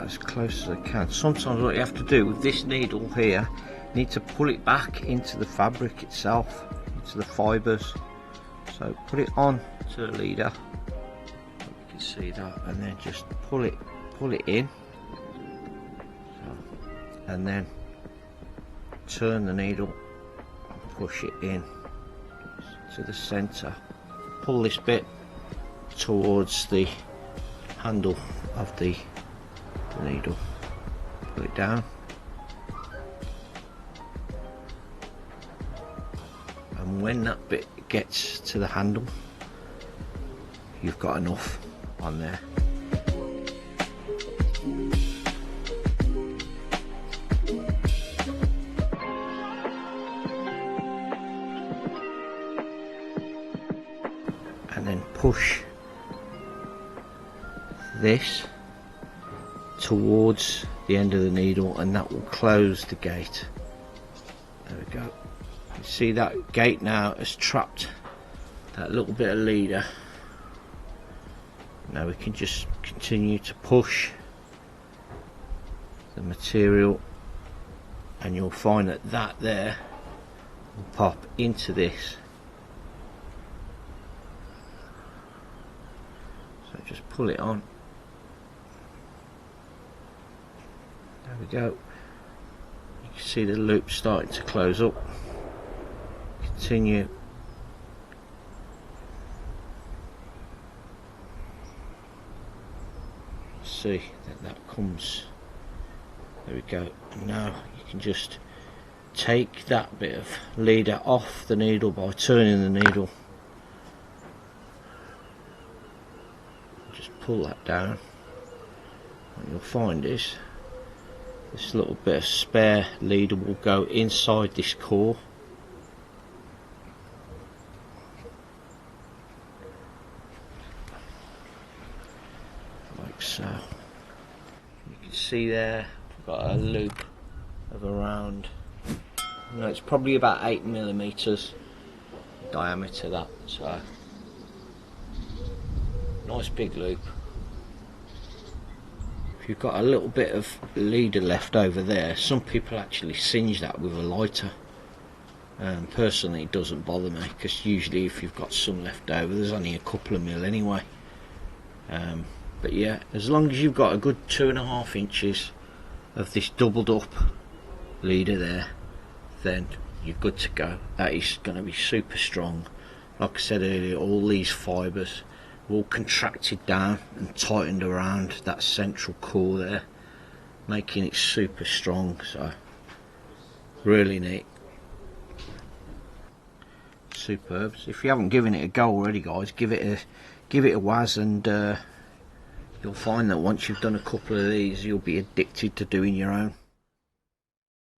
as close as I can. Sometimes what you have to do with this needle here, you need to pull it back into the fabric itself, into the fibres. So put it on to the leader, you can see that, and then just pull it in, and then turn the needle and push it in to the centre. Pull this bit towards the handle of the needle, pull it down, and when that bit gets to the handle, you've got enough on there. And then push this towards the end of the needle, and that will close the gate. There we go. You see that gate now has trapped that little bit of leader. Now we can just continue to push the material, and you'll find that that there will pop into this. So just pull it on. There we go. You can see the loop starting to close up. Continue. See that comes. There we go. And now you can just take that bit of leader off the needle by turning the needle. Just pull that down. What you'll find is this little bit of spare leader will go inside this core. Like so. You can see there I've got a loop of around, no, it's probably about 8mm diameter, that, so nice big loop. If you've got a little bit of leader left over there, some people actually singe that with a lighter. Personally it doesn't bother me, because usually if you've got some left over, there's only a couple of mil anyway. But yeah, as long as you've got a good 2.5 inches of this doubled up leader there, then you're good to go. That is going to be super strong. Like I said earlier, all these fibres all contracted down and tightened around that central core there, making it super strong. So really neat, superb. So if you haven't given it a go already, guys, give it a whiz, and you'll find that once you've done a couple of these, you'll be addicted to doing your own.